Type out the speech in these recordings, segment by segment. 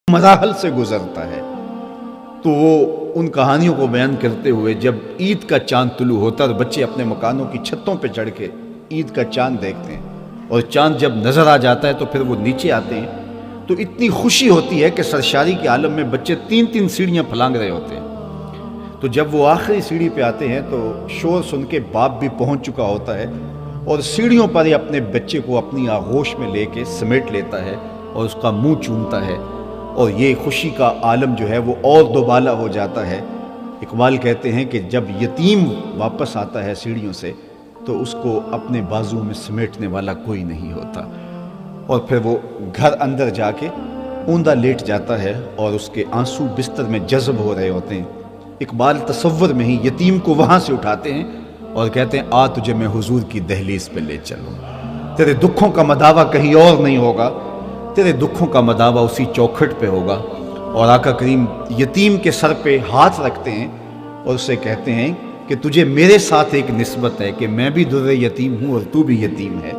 مراحل سے گزرتا ہے۔ تو وہ ان کہانیوں کو بیان کرتے ہوئے جب عید کا چاند طلوع ہوتا ہے اور بچے اپنے مکانوں کی چھتوں پہ چڑھ کے عید کا چاند دیکھتے ہیں، اور چاند جب نظر آ جاتا ہے تو پھر وہ نیچے آتے ہیں، تو اتنی خوشی ہوتی ہے کہ سرشاری کے عالم میں بچے 3 سیڑھیاں پھلانگ رہے ہوتے ہیں۔ تو جب وہ آخری سیڑھی پہ آتے ہیں تو شور سن کے باپ بھی پہنچ چکا ہوتا ہے، اور سیڑھیوں پر ہی اپنے بچے کو اپنی آغوش میں لے کے سمیٹ لیتا ہے اور اس کا منہ چومتا ہے، اور یہ خوشی کا عالم جو ہے وہ اور دوبالا ہو جاتا ہے۔ اقبال کہتے ہیں کہ جب یتیم واپس آتا ہے سیڑھیوں سے تو اس کو اپنے بازو میں سمیٹنے والا کوئی نہیں ہوتا، اور پھر وہ گھر اندر جا کے اوندا لیٹ جاتا ہے اور اس کے آنسو بستر میں جذب ہو رہے ہوتے ہیں۔ اقبال تصور میں ہی یتیم کو وہاں سے اٹھاتے ہیں اور کہتے ہیں آ تجھے میں حضور کی دہلیز پہ لے چلوں، تیرے دکھوں کا مداوا کہیں اور نہیں ہوگا، تیرے دکھوں کا مداوا اسی چوکھٹ پہ ہوگا۔ اور آقا کریم یتیم کے سر پہ ہاتھ رکھتے ہیں اور اسے کہتے ہیں کہ تجھے میرے ساتھ ایک نسبت ہے کہ میں بھی در یتیم ہوں اور تو بھی یتیم ہے۔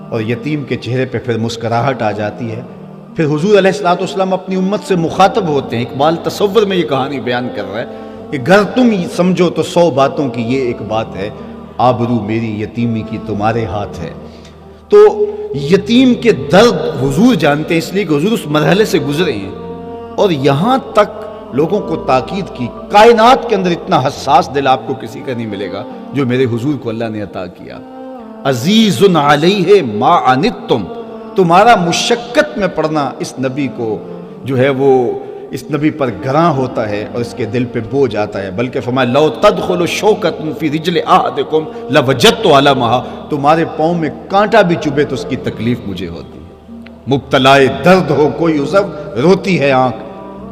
اور یتیم کے چہرے پہ پھر مسکراہٹ آ جاتی ہے۔ پھر حضور علیہ الصلوۃ والسلام اپنی امت سے مخاطب ہوتے ہیں۔ اقبال تصور میں یہ کہانی بیان کر رہا ہے کہ گر تم سمجھو تو 100 باتوں کی یہ ایک بات ہے، آبرو میری یتیمی کی تمہارے ہاتھ ہے۔ تو یتیم کے درد حضور جانتے ہیں، اس لیے کہ حضور اس مرحلے سے گزرے ہیں، اور یہاں تک لوگوں کو تاکید کی۔ کائنات کے اندر اتنا حساس دل آپ کو کسی کا نہیں ملے گا جو میرے حضور کو اللہ نے عطا کیا۔ عزیز علیہ ما عنتم، تمہارا مشقت میں پڑنا اس نبی کو جو ہے وہ اس نبی پر گراں ہوتا ہے اور اس کے دل پہ بوجھ آتا ہے۔ بلکہ فرمایا لو تدخل شوکۃ فی رجل احدکم لوجدت علمھا، تمہارے پاؤں میں کانٹا بھی چبھے تو اس کی تکلیف مجھے ہوتی ہے۔ مبتلائے درد ہو کوئی عضو روتی ہے آنکھ،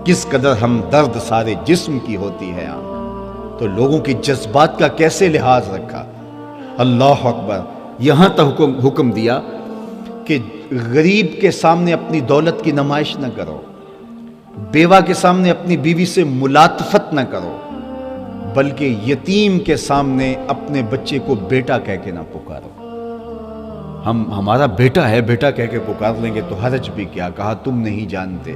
کس قدر ہم درد سارے جسم کی ہوتی ہے آنکھ۔ تو لوگوں کی جذبات کا کیسے لحاظ رکھا۔ اللہ اکبر۔ یہاں تک حکم دیا کہ غریب کے سامنے اپنی دولت کی نمائش نہ کرو، بیوہ کے سامنے اپنی بیوی سے ملاطفت نہ کرو، بلکہ یتیم کے سامنے اپنے بچے کو بیٹا کہہ کے نہ پکارو۔ ہم ہمارا بیٹا ہے بیٹا کہہ کے پکار لیں گے تو حرج بھی کیا۔ کہا تم نہیں جانتے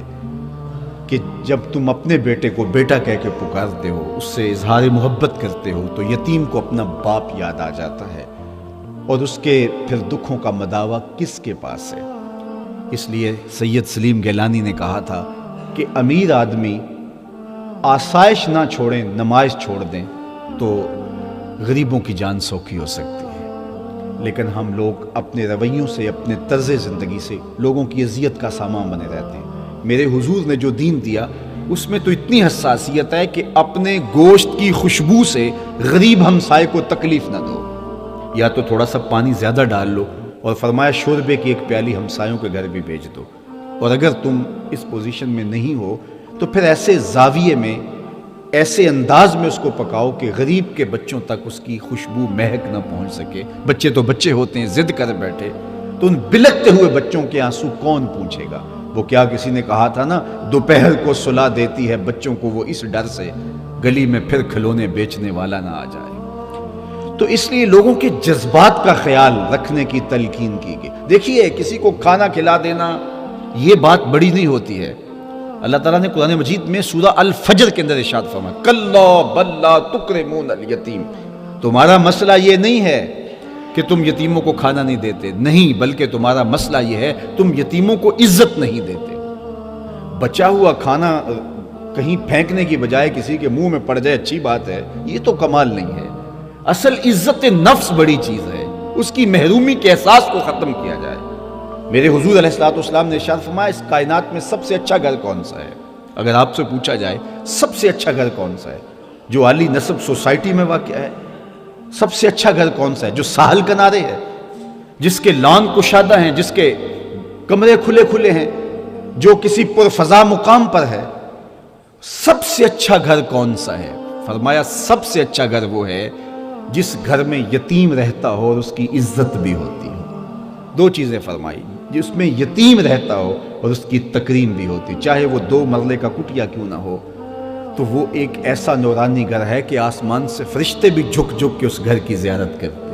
کہ جب تم اپنے بیٹے کو بیٹا کہہ کے پکارتے ہو، اس سے اظہار محبت کرتے ہو، تو یتیم کو اپنا باپ یاد آ جاتا ہے، اور اس کے پھر دکھوں کا مداوا کس کے پاس ہے۔ اس لیے سید سلیم گیلانی نے کہا تھا کہ امیر آدمی آسائش نہ چھوڑیں نمائش چھوڑ دیں تو غریبوں کی جان سوکھی ہو سکتی ہے، لیکن ہم لوگ اپنے رویوں سے، اپنے طرز زندگی سے لوگوں کی اذیت کا سامان بنے رہتے ہیں۔ میرے حضور نے جو دین دیا اس میں تو اتنی حساسیت ہے کہ اپنے گوشت کی خوشبو سے غریب ہمسائے کو تکلیف نہ دو، یا تو تھوڑا سا پانی زیادہ ڈال لو، اور فرمایا شوربے کی ایک پیالی ہمسایوں کے گھر بھی بھیج دو۔ اور اگر تم اس پوزیشن میں نہیں ہو تو پھر ایسے زاویے میں، ایسے انداز میں اس کو پکاؤ کہ غریب کے بچوں تک اس کی خوشبو مہک نہ پہنچ سکے۔ بچے تو بچے ہوتے ہیں، ضد کر بیٹھے تو ان بلکتے ہوئے بچوں کے آنسو کون پوچھے گا۔ وہ کیا کسی نے کہا تھا نا، دوپہر کو سلا دیتی ہے بچوں کو وہ اس ڈر سے، گلی میں پھر کھلونے بیچنے والا نہ آ جائے۔ تو اس لیے لوگوں کے جذبات کا خیال رکھنے کی تلقین کی گئی۔ دیکھیے کسی کو کھانا کھلا دینا یہ بات بڑی نہیں ہوتی ہے۔ اللہ تعالیٰ نے قرآن مجید میں سورہ الفجر کے اندر ارشاد فرمایا کلا بل لا تکرمون الیتیم، تمہارا مسئلہ یہ نہیں ہے کہ تم یتیموں کو کھانا نہیں دیتے، نہیں، بلکہ تمہارا مسئلہ یہ ہے تم یتیموں کو عزت نہیں دیتے۔ بچا ہوا کھانا کہیں پھینکنے کی بجائے کسی کے منہ میں پڑ جائے اچھی بات ہے، یہ تو کمال نہیں ہے۔ اصل عزت نفس بڑی چیز ہے، اس کی محرومی کے احساس کو ختم کیا جائے۔ میرے حضور علیہ الصلوۃ والسلام نے ارشاد فرمایا اس کائنات میں سب سے اچھا گھر کون سا ہے؟ اگر آپ سے پوچھا جائے سب سے اچھا گھر کون سا ہے، جو عالی نسب سوسائٹی میں واقع ہے؟ سب سے اچھا گھر کون سا ہے؟ جو ساحل کنارے ہے، جس کے لان کشادہ ہیں، جس کے کمرے کھلے کھلے ہیں، جو کسی پرفضا مقام پر ہے؟ سب سے اچھا گھر کون سا ہے؟ فرمایا سب سے اچھا گھر وہ ہے جس گھر میں یتیم رہتا ہو اور اس کی عزت بھی ہوتی ہو۔ دو چیزیں فرمائی، جس میں یتیم رہتا ہو اور اس کی تکریم بھی ہوتی، چاہے وہ 2 مرلے کا کٹیا کیوں نہ ہو، تو وہ ایک ایسا نورانی گھر ہے کہ آسمان سے فرشتے بھی جھک جھک کے اس گھر کی زیارت کرتے۔